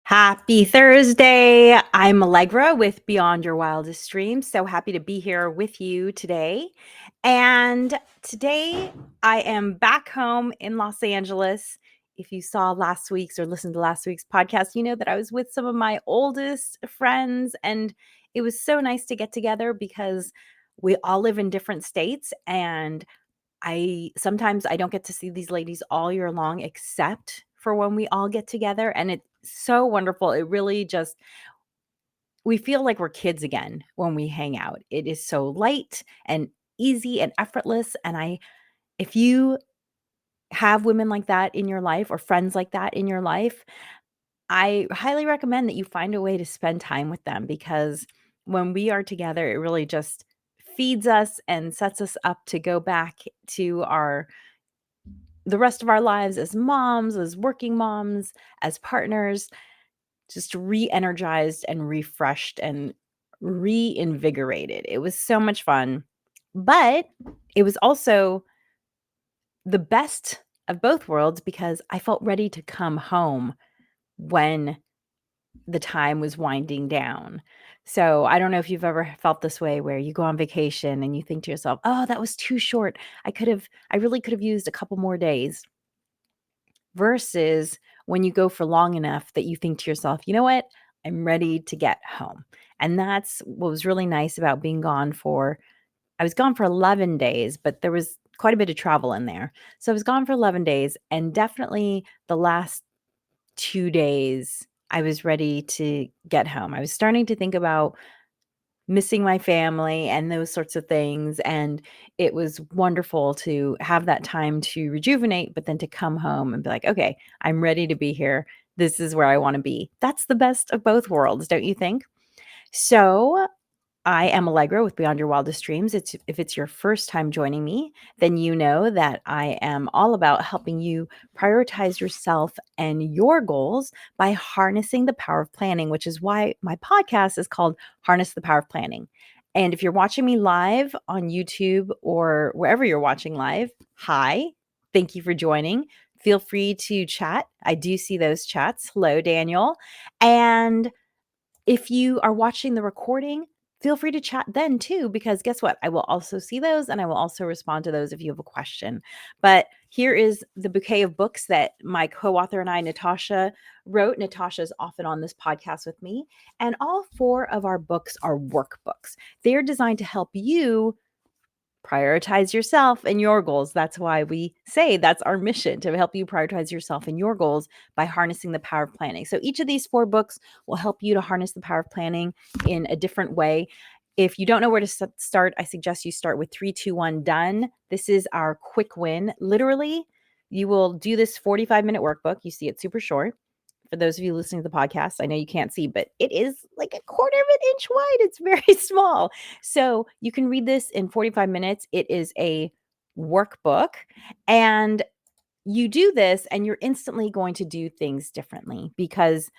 Happy Thursday. I'm Allegra with Beyond Your Wildest Dreams. So happy to be here with you today. And today I am back home in Los Angeles. If you saw last week's or listened to last week's podcast, you know that I was with some of my oldest friends, and it was so nice to get together because we all live in different states, and I don't get to see these ladies all year long except for when we all get together, and it's so wonderful. It really just we feel like we're kids again when we hang out. It is so light and easy and effortless, and I if you have women like that in your life or friends like that in your life, I highly recommend that you find a way to spend time with them, because when we are together, it really just feeds us and sets us up to go back to our the rest of our lives as moms, as working moms, as partners, just re-energized and refreshed and reinvigorated. It was so much fun. But it was also the best of both worlds because I felt ready to come home when the time was winding down. So I don't know if you've ever felt this way where you go on vacation and you think to yourself, "Oh, that was too short. I really could have used a couple more days." Versus when you go for long enough that you think to yourself, "You know what? I'm ready to get home." And that's what was really nice about being gone for I was gone for 11 days, but there was quite a bit of travel in there. So I was gone for 11 days, and definitely the last 2 days, I was ready to get home. I was starting to think about missing my family and those sorts of things, and it was wonderful to have that time to rejuvenate, but then to come home and be like, "Okay, I'm ready to be here. This is where I wanna be." That's the best of both worlds, don't you think? So I am Allegra with Beyond Your Wildest Dreams. If it's your first time joining me, then you know that I am all about helping you prioritize yourself and your goals by harnessing the power of planning, which is why my podcast is called Harness the Power of Planning. And if you're watching me live on YouTube or wherever you're watching live, hi, thank you for joining. Feel free to chat. I do see those chats. Hello, Daniel. And if you are watching the recording, feel free to chat then too, because guess what? I will also see those and I will also respond to those if you have a question. But here is the bouquet of books that my co author and I, Natasha, wrote. Natasha is often on this podcast with me. And all four of our books are workbooks. They're designed to help you prioritize yourself and your goals. That's why we say that's our mission, to help you prioritize yourself and your goals by harnessing the power of planning. So each of these four books will help you to harness the power of planning in a different way. If you don't know where to start, I suggest you start with 3, 2, 1, done. This is our quick win. Literally, you will do this 45-minute workbook. You see it's super short. For those of you listening to the podcast, I know you can't see, but it is like a quarter of an inch wide. It's very small. So you can read this in 45 minutes. It is a workbook. And you do this, and you're instantly going to do things differently, because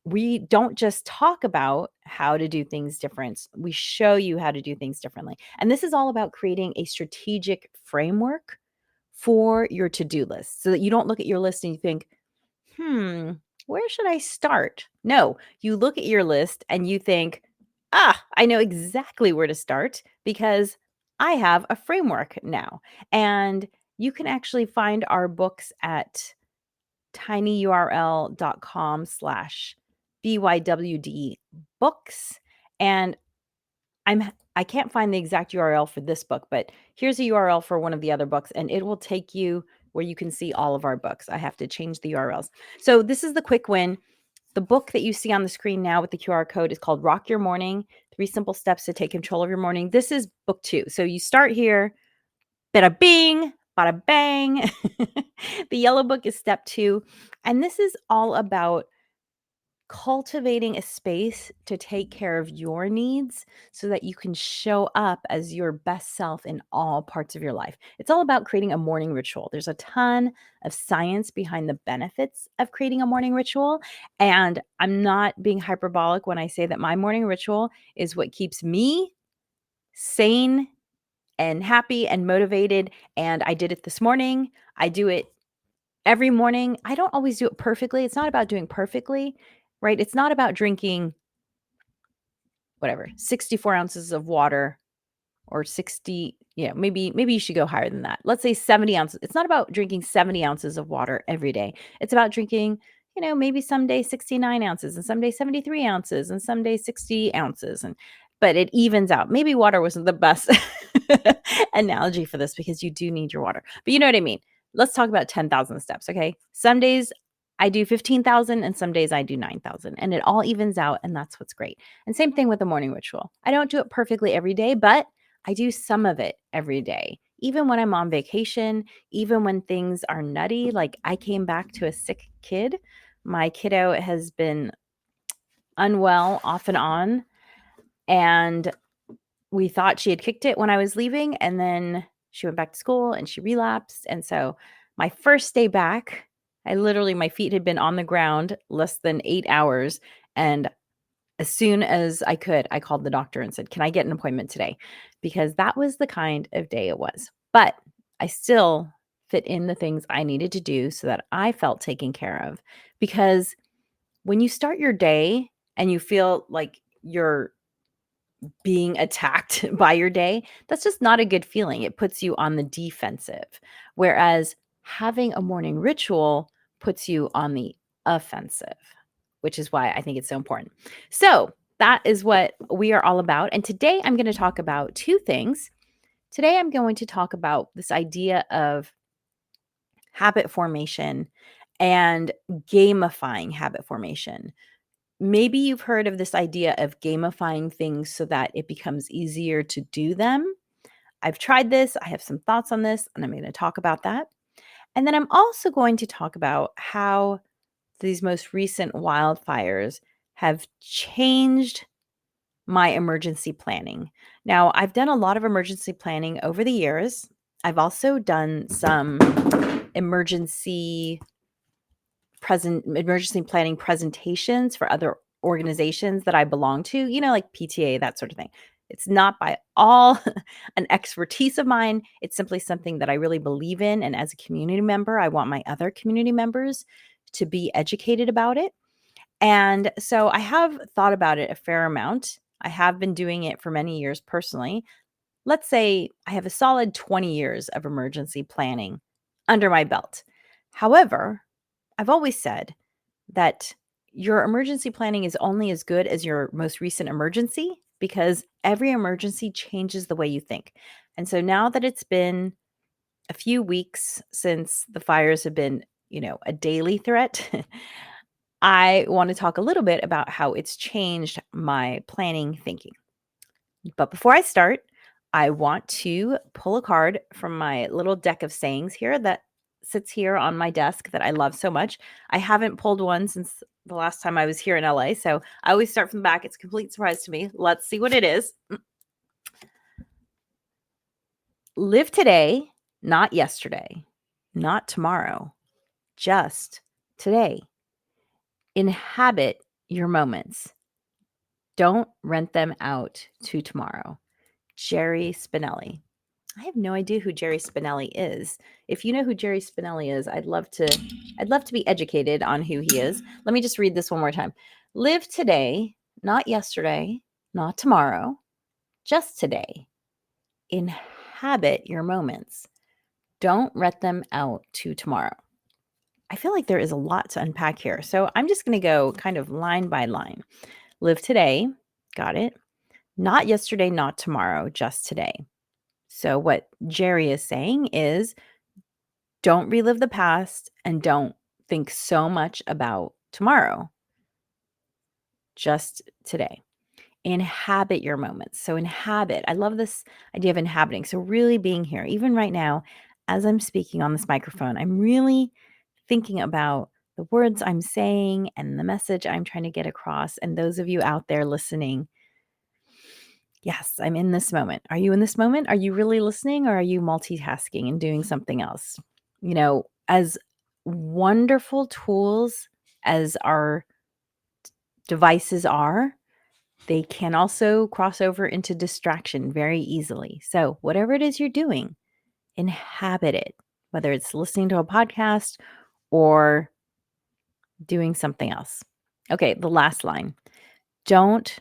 we don't just talk about how to do things different. We show you how to do things differently. And this is all about creating a strategic framework for your to-do list so that you don't look at your list and you think, where should I start? No, you look at your list and you think, I know exactly where to start because I have a framework now. And you can actually find our books at tinyurl.com/BYWD books. And I can't find the exact URL for this book, but here's a URL for one of the other books, and it will take you where you can see all of our books. I have to change the URLs. So this is the quick win. The book that you see on the screen now with the QR code is called Rock Your Morning: 3 Simple Steps to Take Control of Your Morning. This is book 2. So you start here, bada bing, bada bang. The yellow book is step 2. And this is all about cultivating a space to take care of your needs so that you can show up as your best self in all parts of your life. It's all about creating a morning ritual. There's a ton of science behind the benefits of creating a morning ritual. And I'm not being hyperbolic when I say that my morning ritual is what keeps me sane and happy and motivated. And I did it this morning. I do it every morning. I don't always do it perfectly. It's not about doing perfectly, right? It's not about drinking, whatever, 64 ounces of water or 60, maybe you should go higher than that. Let's say 70 ounces. It's not about drinking 70 ounces of water every day. It's about drinking, maybe some days 69 ounces and some days 73 ounces and some days 60 ounces. But it evens out. Maybe water wasn't the best analogy for this because you do need your water. But you know what I mean? Let's talk about 10,000 steps, okay? Some days I do 15,000 and some days I do 9,000, and it all evens out, and that's what's great. And same thing with the morning ritual. I don't do it perfectly every day, but I do some of it every day. Even when I'm on vacation, even when things are nutty, like I came back to a sick kid. My kiddo has been unwell off and on, and we thought she had kicked it when I was leaving, and then she went back to school and she relapsed. And so my first day back, my feet had been on the ground less than 8 hours. And as soon as I could, I called the doctor and said, "Can I get an appointment today?" Because that was the kind of day it was. But I still fit in the things I needed to do so that I felt taken care of. Because when you start your day and you feel like you're being attacked by your day, that's just not a good feeling. It puts you on the defensive. Whereas having a morning ritual puts you on the offensive, which is why I think it's so important. So, that is what we are all about. And today I'm going to talk about two things. Today I'm going to talk about this idea of habit formation and gamifying habit formation. Maybe you've heard of this idea of gamifying things so that it becomes easier to do them. I've tried this. I have some thoughts on this, and I'm going to talk about that. And then I'm also going to talk about how these most recent wildfires have changed my emergency planning. Now, I've done a lot of emergency planning over the years. I've also done some emergency planning presentations for other organizations that I belong to, like PTA, that sort of thing. It's not by all an expertise of mine. It's simply something that I really believe in. And as a community member, I want my other community members to be educated about it. And so I have thought about it a fair amount. I have been doing it for many years personally. Let's say I have a solid 20 years of emergency planning under my belt. However, I've always said that your emergency planning is only as good as your most recent emergency because every emergency changes the way you think. And so now that it's been a few weeks since the fires have been, a daily threat, I want to talk a little bit about how it's changed my planning thinking. But before I start, I want to pull a card from my little deck of sayings here that sits here on my desk that I love so much. I haven't pulled one since the last time I was here in LA, so I always start from the back. It's a complete surprise to me. Let's see what it is. Live today, not yesterday, not tomorrow, just today. Inhabit your moments. Don't rent them out to tomorrow. Jerry Spinelli. I have no idea who Jerry Spinelli is. If you know who Jerry Spinelli is, I'd love to be educated on who he is. Let me just read this one more time. Live today, not yesterday, not tomorrow, just today. Inhabit your moments. Don't rent them out to tomorrow. I feel like there is a lot to unpack here. So I'm just going to go kind of line by line. Live today. Got it. Not yesterday, not tomorrow, just today. So what Jerry is saying is don't relive the past and don't think so much about tomorrow. Just today. Inhabit your moments. So inhabit. I love this idea of inhabiting. So really being here, even right now, as I'm speaking on this microphone, I'm really thinking about the words I'm saying and the message I'm trying to get across. And those of you out there listening, yes, I'm in this moment. Are you in this moment? Are you really listening or are you multitasking and doing something else? As wonderful tools as our devices are, they can also cross over into distraction very easily. So, whatever it is you're doing, inhabit it, whether it's listening to a podcast or doing something else. Okay, the last line. Don't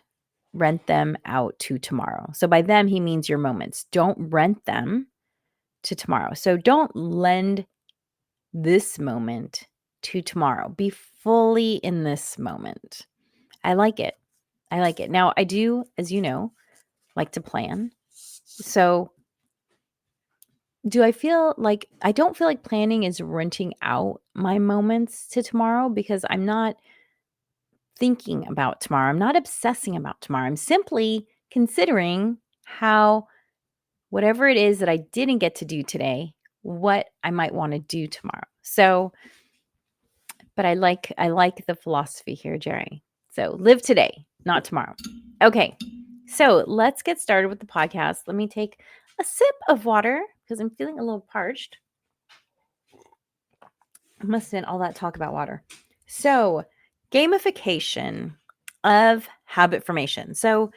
rent them out to tomorrow. So by them, he means your moments. Don't rent them to tomorrow. So don't lend this moment to tomorrow. Be fully in this moment. I like it. I like it. Now, I do, as you know, like to plan. So, I don't feel like planning is renting out my moments to tomorrow because I'm not thinking about tomorrow. I'm not obsessing about tomorrow. I'm simply considering how whatever it is that I didn't get to do today, what I might want to do tomorrow. So, but I like the philosophy here, Jerry. So, live today, not tomorrow. Okay. So, let's get started with the podcast. Let me take a sip of water because I'm feeling a little parched. I must have all that talk about water. So, gamification of habit formation. So,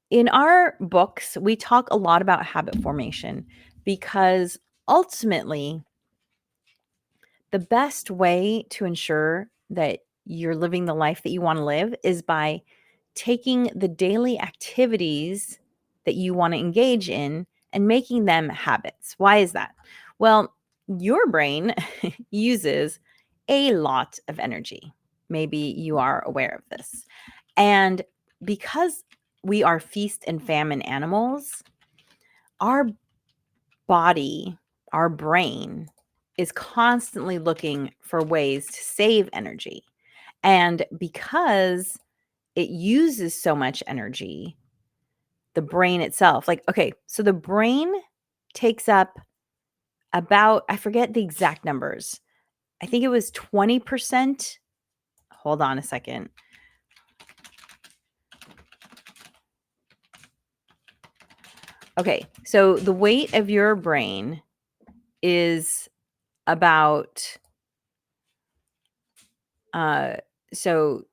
in our books, we talk a lot about habit formation because ultimately, the best way to ensure that you're living the life that you want to live is by taking the daily activities that you want to engage in and making them habits. Why is that? Well, your brain uses a lot of energy. Maybe you are aware of this. And because we are feast and famine animals, our body, our brain is constantly looking for ways to save energy. And because it uses so much energy, the brain itself, so the brain takes up about, I forget the exact numbers. I think it was 20%. Hold on a second. Okay, so the weight of your brain is about so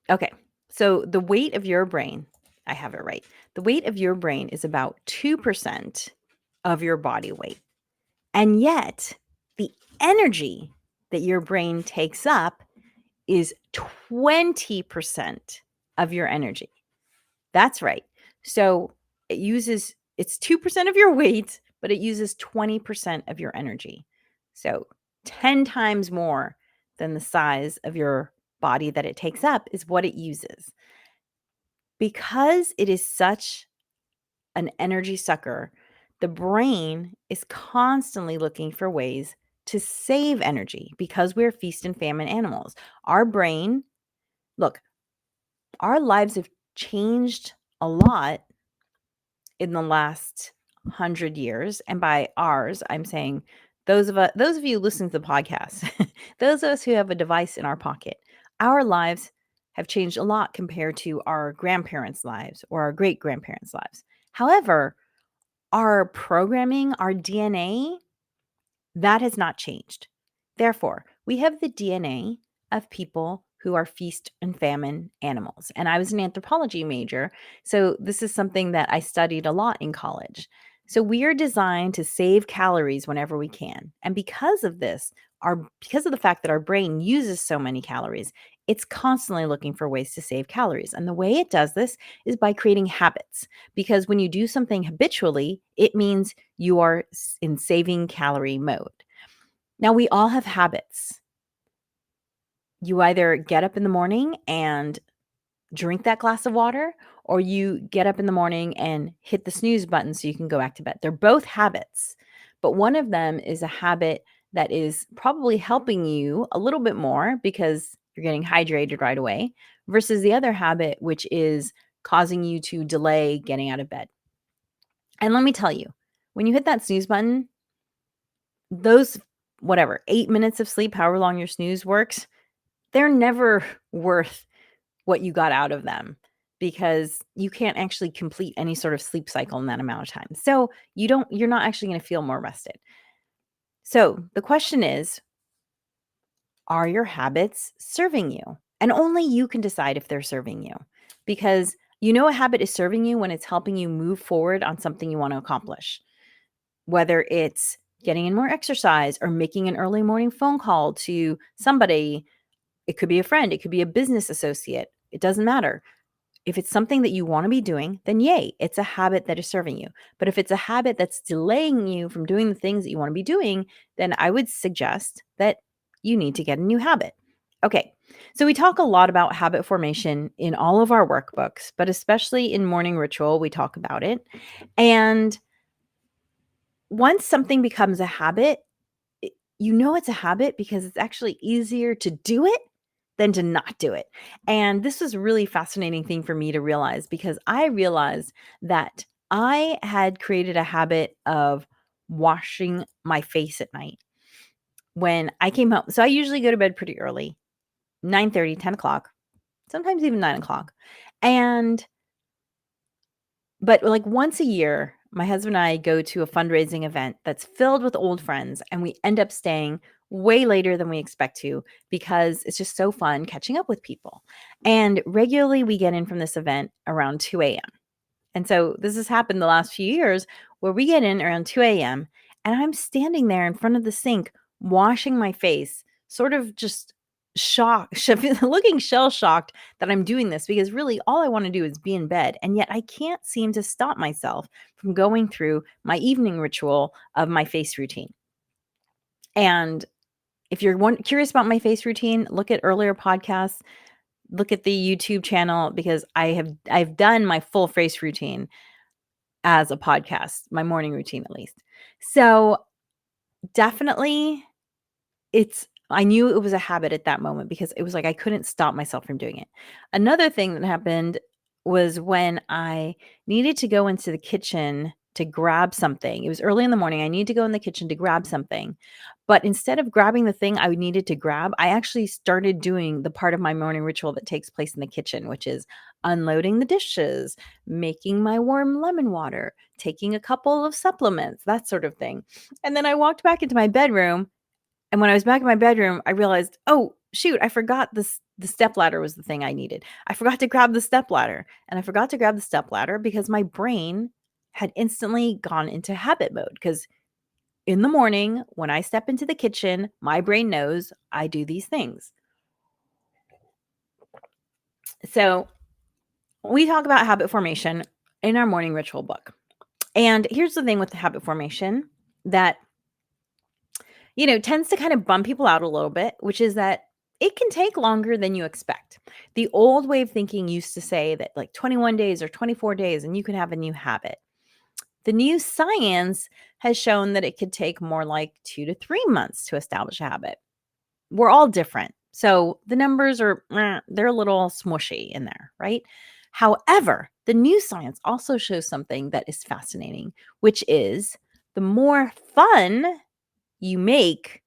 okay. So the weight of your brain, I have it right. The weight of your brain is about 2% of your body weight. And yet, the energy that your brain takes up is 20% of your energy. That's right. So it's 2% of your weight, but it uses 20% of your energy. So 10 times more than the size of your body that it takes up is what it uses. Because it is such an energy sucker, the brain is constantly looking for ways to save energy because we're feast and famine animals. Our brain, look, our lives have changed a lot in the last 100 years. And by ours, I'm saying those of you listening to the podcast, those of us who have a device in our pocket, our lives have changed a lot compared to our grandparents' lives or our great grandparents' lives. However, our programming, our DNA, that has not changed. Therefore, we have the DNA of people who are feast and famine animals. And I was an anthropology major, so this is something that I studied a lot in college. So we are designed to save calories whenever we can. And because of this, because of the fact that our brain uses so many calories, it's constantly looking for ways to save calories. And the way it does this is by creating habits. Because when you do something habitually, it means you are in saving calorie mode. Now, we all have habits. You either get up in the morning and drink that glass of water, or you get up in the morning and hit the snooze button so you can go back to bed. They're both habits, but one of them is a habit that is probably helping you a little bit more because you're getting hydrated right away, versus the other habit, which is causing you to delay getting out of bed. And let me tell you, when you hit that snooze button, those 8 minutes of sleep, however long your snooze works, they're never worth what you got out of them because you can't actually complete any sort of sleep cycle in that amount of time. So you're not actually going to feel more rested. So the question is, are your habits serving you? And only you can decide if they're serving you, because you know a habit is serving you when it's helping you move forward on something you want to accomplish, whether it's getting in more exercise or making an early morning phone call to somebody, It could be a friend, it could be a business associate. It doesn't matter. If it's something that you want to be doing, then yay, it's a habit that is serving you. But if it's a habit that's delaying you from doing the things that you want to be doing, then I would suggest that you need to get a new habit. Okay, so we talk a lot about habit formation in all of our workbooks, but especially in Morning Ritual, we talk about it. And once something becomes a habit, you know it's a habit because it's actually easier to do it than to not do it. And this was a really fascinating thing for me to realize because I realized that I had created a habit of washing my face at night when I came home. So I usually go to bed pretty early, 9:30, 10 o'clock, sometimes even 9 o'clock. And but like once a year, my husband and I go to a fundraising event that's filled with old friends, and we end up staying way later than we expect to because it's just so fun catching up with people. And regularly, we get in from this event around 2 a.m. And so this has happened the last few years where we get in around 2 a.m. and I'm standing there in front of the sink washing my face, sort of just shocked, looking shell shocked that I'm doing this because really all I want to do is be in bed. And yet I can't seem to stop myself from going through my evening ritual of my face routine. And if you're curious about my face routine, look at earlier podcasts, look at the YouTube channel because I've done my full face routine as a podcast, my morning routine at least. So definitely I knew it was a habit at that moment because it was like I couldn't stop myself from doing it. Another thing that happened was when I needed to go into the kitchen to grab something. It was early in the morning. I needed to go in the kitchen to grab something. But instead of grabbing the thing I needed to grab, I actually started doing the part of my morning ritual that takes place in the kitchen, which is unloading the dishes, making my warm lemon water, taking a couple of supplements, that sort of thing. And then I walked back into my bedroom, and when I was back in my bedroom, I realized, "Oh, shoot, I forgot the stepladder was the thing I needed. I forgot to grab the stepladder." And I forgot to grab the stepladder because my brain had instantly gone into habit mode. Because in the morning, when I step into the kitchen, my brain knows I do these things. So we talk about habit formation in our morning ritual book. And here's the thing with the habit formation that tends to kind of bum people out a little bit, which is that it can take longer than you expect. The old way of thinking used to say that like 21 days or 24 days and you can have a new habit. The new science has shown that it could take more like 2 to 3 months to establish a habit. We're all different. So the numbers they're a little smushy in there, right? However, the new science also shows something that is fascinating, which is the more fun you make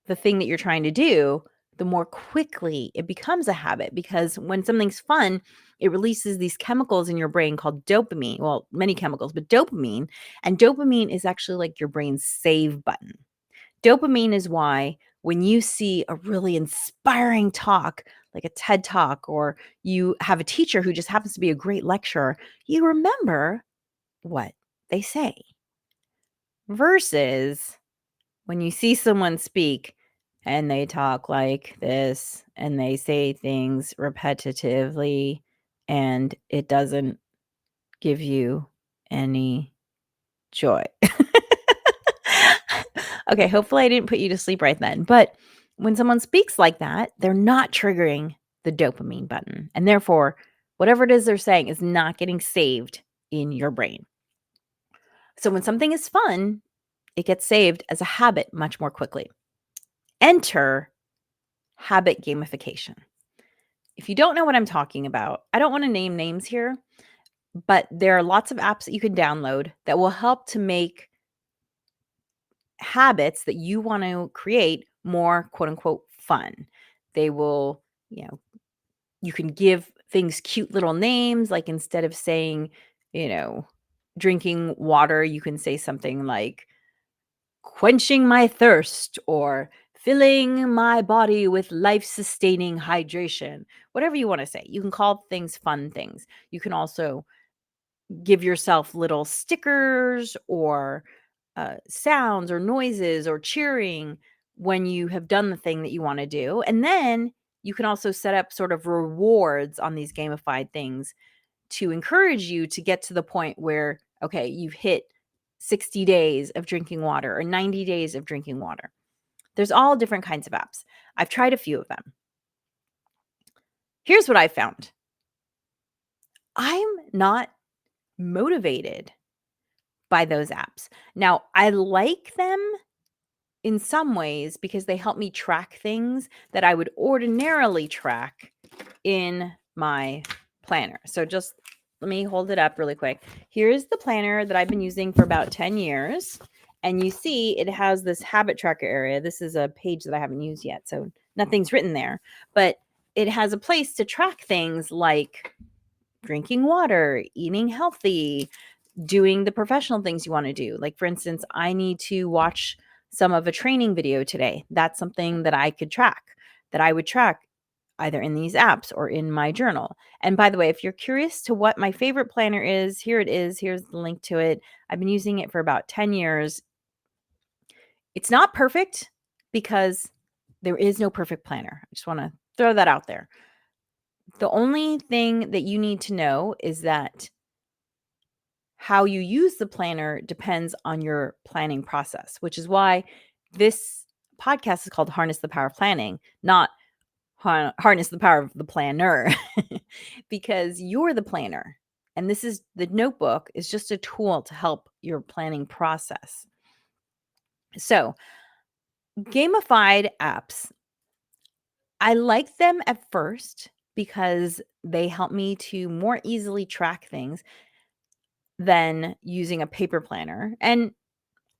the thing that you're trying to do, the more quickly it becomes a habit. Because when something's fun, it releases these chemicals in your brain called dopamine. Well, many chemicals, but dopamine. And dopamine is actually like your brain's save button. Dopamine is why when you see a really inspiring talk, like a TED talk, or you have a teacher who just happens to be a great lecturer, you remember what they say. Versus when you see someone speak and they talk like this and they say things repetitively and it doesn't give you any joy. Okay, hopefully I didn't put you to sleep right then. But when someone speaks like that, they're not triggering the dopamine button. And therefore, whatever it is they're saying is not getting saved in your brain. So when something is fun, it gets saved as a habit much more quickly. Enter habit gamification. If you don't know what I'm talking about, I don't want to name names here, but there are lots of apps that you can download that will help to make habits that you want to create more quote unquote fun. They will, you can give things cute little names, like instead of saying, you know, drinking water, you can say something like quenching my thirst or filling my body with life-sustaining hydration. Whatever you want to say. You can call things fun things. You can also give yourself little stickers or sounds or noises or cheering, when you have done the thing that you want to do. And then you can also set up sort of rewards on these gamified things to encourage you to get to the point where, okay, you've hit 60 days of drinking water or 90 days of drinking water. There's all different kinds of apps. I've tried a few of them. Here's what I found. I'm not motivated by those apps. Now, I like them in some ways because they help me track things that I would ordinarily track in my planner. So just let me hold it up really quick. Here's the planner that I've been using for about 10 years. And you see it has this habit tracker area. This is a page that I haven't used yet, so nothing's written there. But it has a place to track things like drinking water, eating healthy, doing the professional things you want to do. Like, for instance, I need to watch some of a training video today. That's something that I could track, that I would track either in these apps or in my journal. And by the way, if you're curious to what my favorite planner is, here it is. Here's the link to it. I've been using it for about 10 years. It's not perfect because there is no perfect planner. I just want to throw that out there. The only thing that you need to know is that how you use the planner depends on your planning process, which is why this podcast is called Harness the Power of Planning, not Harness the Power of the Planner, because you're the planner. And this is the notebook is just a tool to help your planning process. So, gamified apps, I like them at first because they help me to more easily track things than using a paper planner. And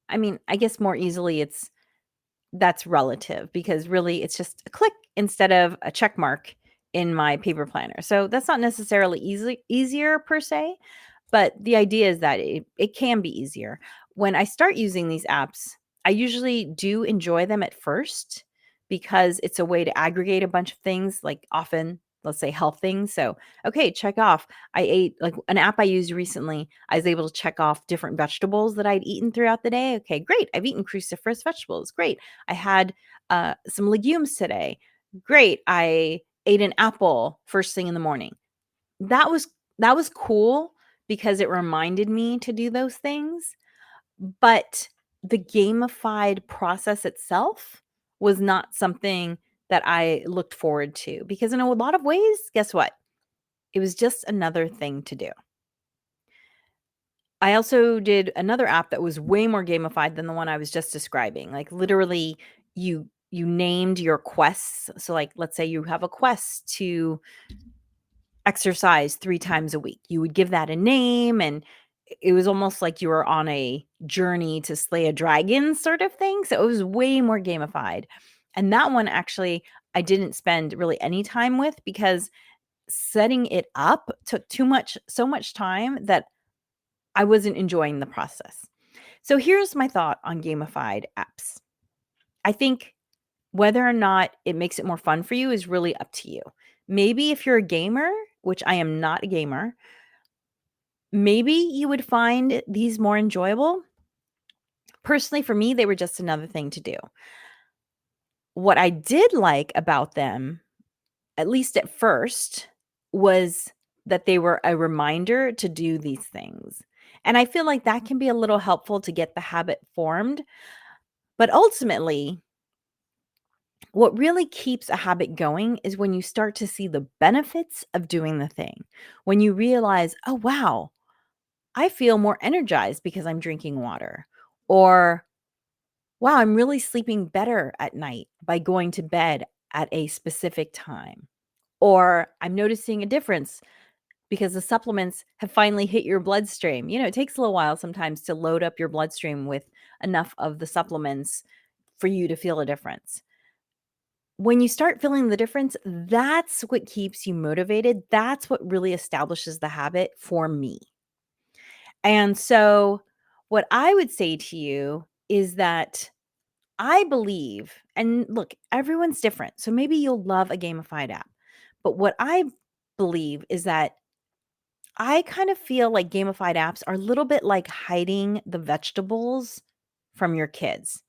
I mean, I guess more easily that's relative because really it's just a click instead of a check mark in my paper planner. So that's not necessarily easier per se, but the idea is that it can be easier. When I start using these apps, I usually do enjoy them at first because it's a way to aggregate a bunch of things, like often, let's say health things. So, okay, check off. I ate like an app I used recently. I was able to check off different vegetables that I'd eaten throughout the day. Okay, great. I've eaten cruciferous vegetables. Great. I had some legumes today. Great. I ate an apple first thing in the morning. That was cool because it reminded me to do those things, but the gamified process itself was not something that I looked forward to because in a lot of ways, guess what? It was just another thing to do. I also did another app that was way more gamified than the one I was just describing. Like literally you named your quests. So like let's say you have a quest to exercise 3 times a week. You would give that a name and it was almost like you were on a journey to slay a dragon sort of thing. So it was way more gamified. And that one actually I didn't spend really any time with because setting it up took so much time that I wasn't enjoying the process. So here's my thought on gamified apps. I think whether or not it makes it more fun for you is really up to you. Maybe if you're a gamer, which I am not a gamer, maybe you would find these more enjoyable. Personally, for me, they were just another thing to do. What I did like about them, at least at first, was that they were a reminder to do these things. And I feel like that can be a little helpful to get the habit formed. But ultimately, what really keeps a habit going is when you start to see the benefits of doing the thing. When you realize, oh, wow, I feel more energized because I'm drinking water. Or, wow, I'm really sleeping better at night by going to bed at a specific time. Or I'm noticing a difference because the supplements have finally hit your bloodstream. It takes a little while sometimes to load up your bloodstream with enough of the supplements for you to feel a difference. When you start feeling the difference, that's what keeps you motivated. That's what really establishes the habit for me. And so, what I would say to you is that I believe, and look, everyone's different. So maybe you'll love a gamified app. But what I believe is that I kind of feel like gamified apps are a little bit like hiding the vegetables from your kids.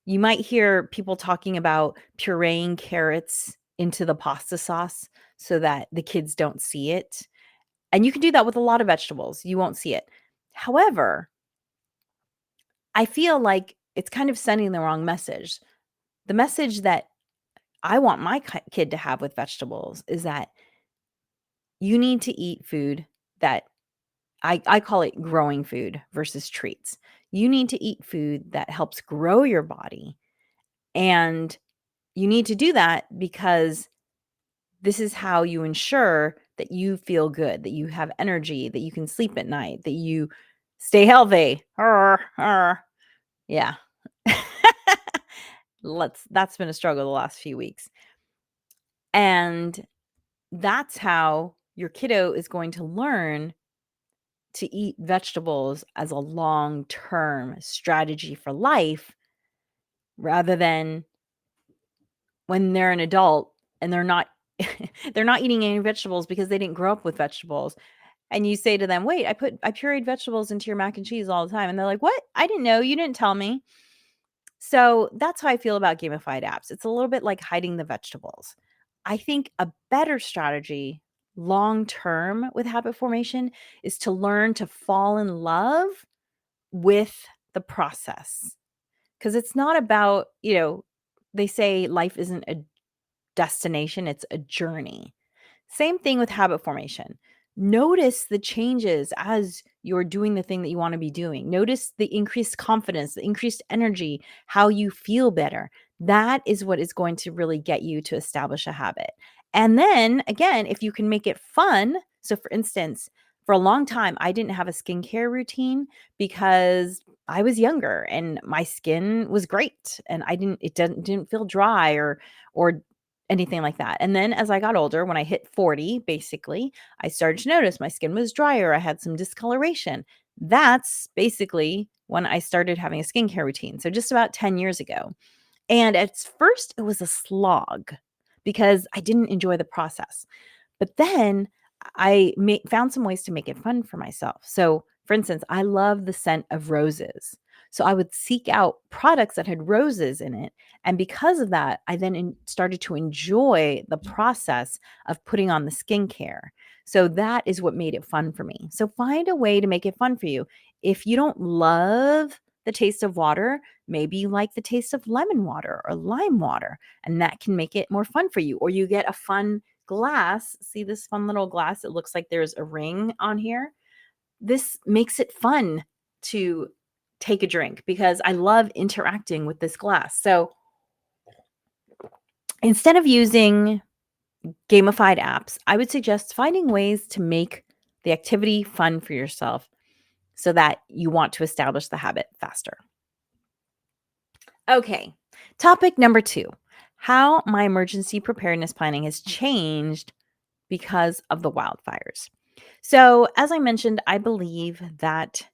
You might hear people talking about pureeing carrots into the pasta sauce so that the kids don't see it. And you can do that with a lot of vegetables. You won't see it. However, I feel like it's kind of sending the wrong message. The message that I want my kid to have with vegetables is that you need to eat food that I call it growing food versus treats. You need to eat food that helps grow your body. And you need to do that because this is how you ensure that you feel good, that you have energy, that you can sleep at night, that you stay healthy. Arr, arr. Yeah. That's been a struggle the last few weeks. And that's how your kiddo is going to learn to eat vegetables as a long-term strategy for life rather than when they're an adult and they're not they're not eating any vegetables because they didn't grow up with vegetables. And you say to them, "Wait, I pureed vegetables into your mac and cheese all the time." And they're like, "What? I didn't know. You didn't tell me." So that's how I feel about gamified apps. It's a little bit like hiding the vegetables. I think a better strategy long term with habit formation is to learn to fall in love with the process. Because it's not about, they say life isn't a destination, it's a journey. Same thing with habit formation. Notice the changes as you're doing the thing that you want to be doing. Notice the increased confidence, the increased energy, how you feel better. That is what is going to really get you to establish a habit. And then again, if you can make it fun. So, for instance, for a long time, I didn't have a skincare routine because I was younger and my skin was great and it didn't feel dry or anything like that. And then as I got older, when I hit 40, basically, I started to notice my skin was drier. I had some discoloration. That's basically when I started having a skincare routine. So just about 10 years ago. And at first, it was a slog because I didn't enjoy the process. But then found some ways to make it fun for myself. So, for instance, I love the scent of roses. So I would seek out products that had roses in it. And because of that, I then started to enjoy the process of putting on the skincare. So that is what made it fun for me. So find a way to make it fun for you. If you don't love the taste of water, maybe you like the taste of lemon water or lime water, and that can make it more fun for you. Or you get a fun glass. See this fun little glass? It looks like there's a ring on here. This makes it fun to take a drink because I love interacting with this glass. So instead of using gamified apps, I would suggest finding ways to make the activity fun for yourself so that you want to establish the habit faster. Okay, topic number 2, how my emergency preparedness planning has changed because of the wildfires. So, as I mentioned, I believe that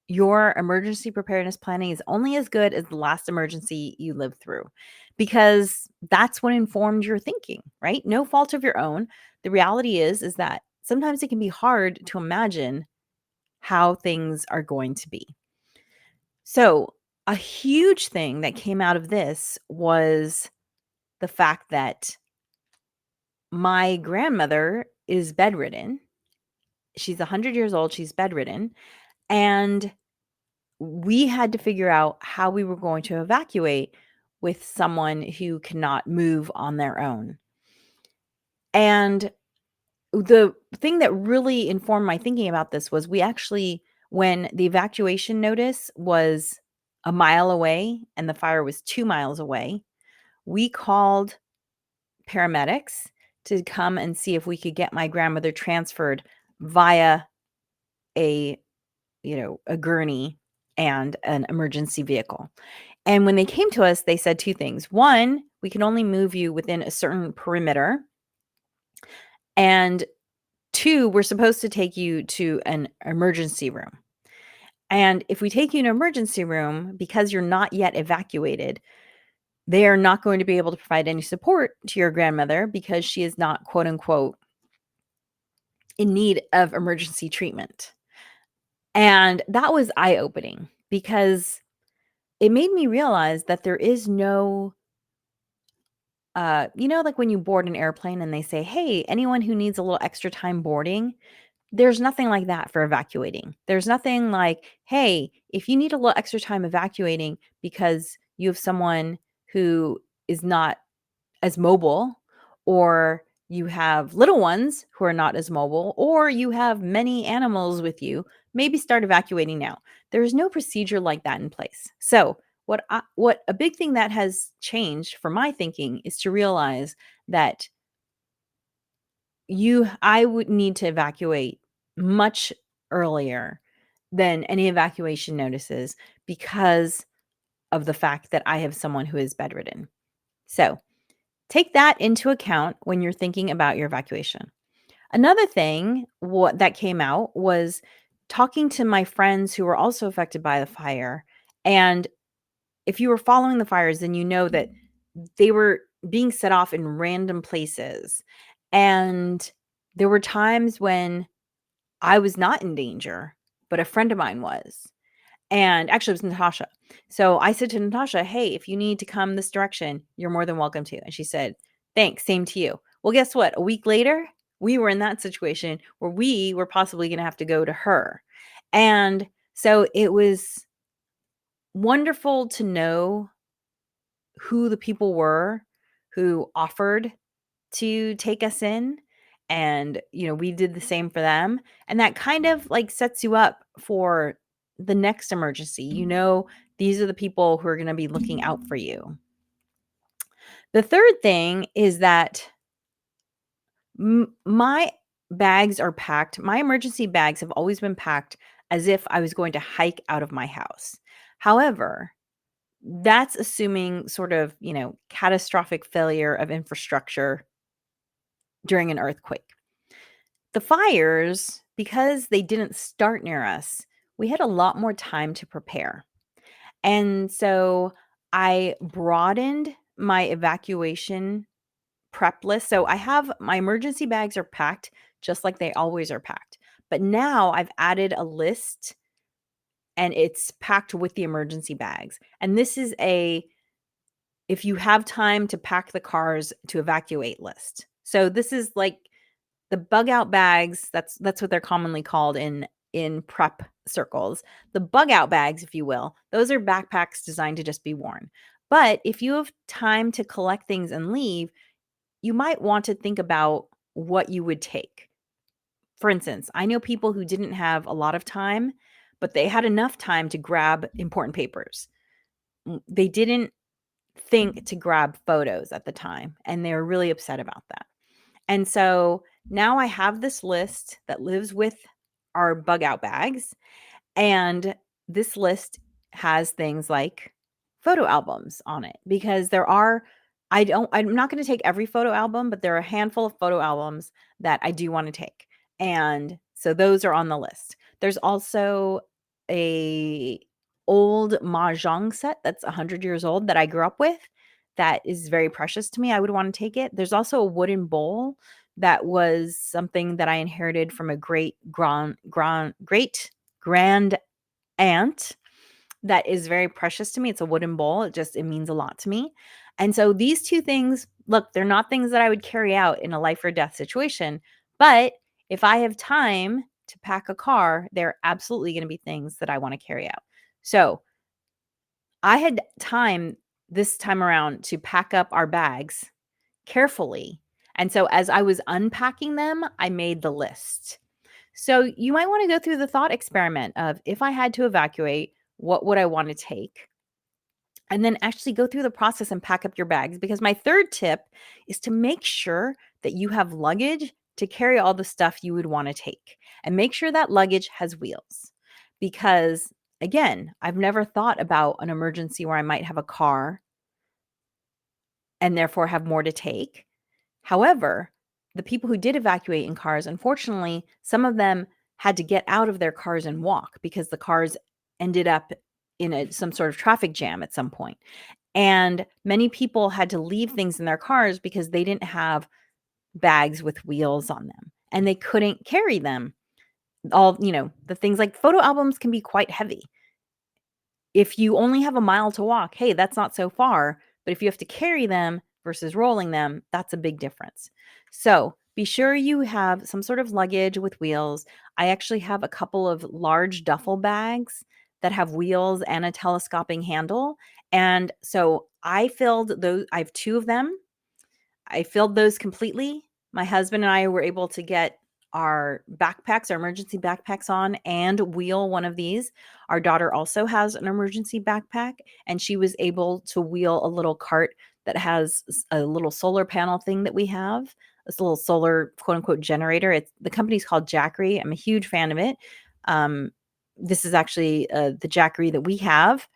your emergency preparedness planning is only as good as the last emergency you lived through because that's what informed your thinking, right? No fault of your own. The reality is that sometimes it can be hard to imagine how things are going to be. So, a huge thing that came out of this was the fact that my grandmother is bedridden. She's 100 years old, she's bedridden, and we had to figure out how we were going to evacuate with someone who cannot move on their own. And the thing that really informed my thinking about this was when the evacuation notice was a mile away and the fire was 2 miles away, we called paramedics to come and see if we could get my grandmother transferred via a a gurney and an emergency vehicle. And when they came to us, they said 2 things. 1, we can only move you within a certain perimeter. And 2, we're supposed to take you to an emergency room. And if we take you in an emergency room, because you're not yet evacuated, they are not going to be able to provide any support to your grandmother because she is not, quote unquote, in need of emergency treatment. And that was eye-opening because it made me realize that there is no, like when you board an airplane and they say, hey, anyone who needs a little extra time boarding, there's nothing like that for evacuating. There's nothing like, hey, if you need a little extra time evacuating because you have someone who is not as mobile, or you have little ones who are not as mobile, or you have many animals with you, maybe start evacuating now. There is no procedure like that in place. So, what a big thing that has changed for my thinking is to realize that I would need to evacuate much earlier than any evacuation notices because of the fact that I have someone who is bedridden. So, take that into account when you're thinking about your evacuation. Another thing what that came out was talking to my friends who were also affected by the fire. And if you were following the fires, then you know that they were being set off in random places. And there were times when I was not in danger, but a friend of mine was. And actually, it was Natasha. So I said to Natasha, hey, if you need to come this direction, you're more than welcome to. And she said, thanks, same to you. Well, guess what? A week later, we were in that situation where we were possibly going to have to go to her. And so it was wonderful to know who the people were who offered to take us in. And, we did the same for them. And that kind of like sets you up for the next emergency. These are the people who are going to be looking out for you. The third thing is that my bags are packed. My emergency bags have always been packed as if I was going to hike out of my house. However, that's assuming sort of, catastrophic failure of infrastructure during an earthquake. The fires, because they didn't start near us, we had a lot more time to prepare. And so I broadened my evacuation prep list. So I have my emergency bags are packed just like they always are packed. But now I've added a list and it's packed with the emergency bags. And this is if you have time to pack the cars to evacuate list. So this is like the bug out bags, that's what they're commonly called in prep circles. The bug out bags, if you will, those are backpacks designed to just be worn. But if you have time to collect things and leave, you might want to think about what you would take. For instance, I know people who didn't have a lot of time, but they had enough time to grab important papers. They didn't think to grab photos at the time, and they were really upset about that. And so now I have this list that lives with our bug out bags. And this list has things like photo albums on it because I'm not going to take every photo album, but there are a handful of photo albums that I do want to take. And so those are on the list. There's also a old mahjong set that's 100 years old that I grew up with that is very precious to me. I would want to take it. There's also a wooden bowl that was something that I inherited from a great grand aunt that is very precious to me. It's a wooden bowl. It means a lot to me. And so these two things, look, they're not things that I would carry out in a life or death situation, but if I have time to pack a car, they're absolutely going to be things that I want to carry out. So I had time this time around to pack up our bags carefully. And so as I was unpacking them, I made the list. So you might want to go through the thought experiment of if I had to evacuate, what would I want to take? And then actually go through the process and pack up your bags. Because my third tip is to make sure that you have luggage to carry all the stuff you would want to take. And make sure that luggage has wheels. Because again, I've never thought about an emergency where I might have a car and therefore have more to take. However, the people who did evacuate in cars, unfortunately, some of them had to get out of their cars and walk because the cars ended up in some sort of traffic jam at some point. And many people had to leave things in their cars because they didn't have bags with wheels on them and they couldn't carry them. The things like photo albums can be quite heavy. If you only have a mile to walk, hey, that's not so far. But if you have to carry them versus rolling them, that's a big difference. So be sure you have some sort of luggage with wheels. I actually have a couple of large duffel bags that have wheels and a telescoping handle. And so I filled those, I have two of them. I filled those completely. My husband and I were able to get our backpacks, our emergency backpacks on and wheel one of these. Our daughter also has an emergency backpack, and she was able to wheel a little cart that has a little solar panel thing that we have, this little solar quote unquote generator. It's the company's called Jackery. I'm a huge fan of it. Um, this is actually the Jackery that we have.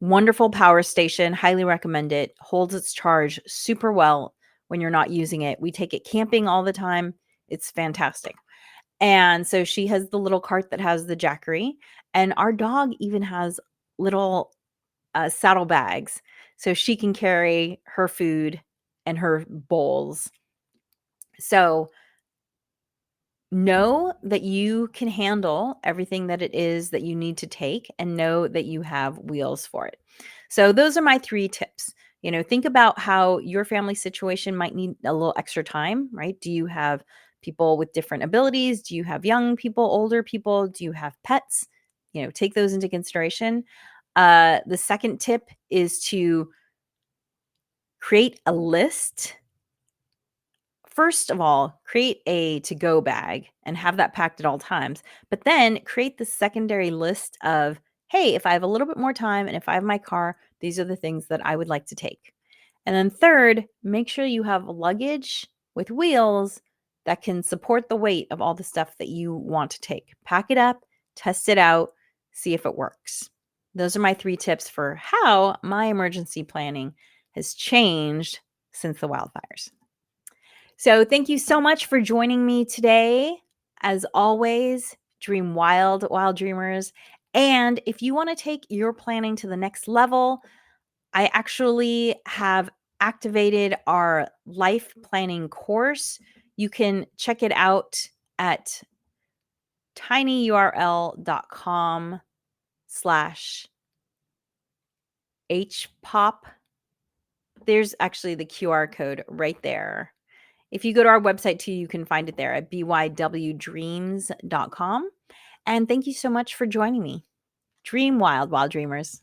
Wonderful power station, highly recommend it. Holds its charge super well when you're not using it. We take it camping all the time. It's fantastic. And so she has the little cart that has the Jackery, and our dog even has little saddle bags so she can carry her food and her bowls. So know that you can handle everything that it is that you need to take, and know that you have wheels for it. So those are my 3 tips. Think about how your family situation might need a little extra time, right? Do you have people with different abilities? Do you have young people, older people? Do you have pets? Take those into consideration. The second tip is to create a list. First of all, create a to-go bag and have that packed at all times, but then create the secondary list of, hey, if I have a little bit more time and if I have my car, these are the things that I would like to take. And then third, make sure you have luggage with wheels that can support the weight of all the stuff that you want to take. Pack it up, test it out, see if it works. Those are my 3 tips for how my emergency planning has changed since the wildfires. So thank you so much for joining me today. As always, dream wild, wild dreamers. And if you want to take your planning to the next level, I actually have activated our life planning course. You can check it out at tinyurl.com/hpop. There's actually the QR code right there. If you go to our website too, you can find it there at bywdreams.com. And thank you so much for joining me. Dream wild, wild dreamers.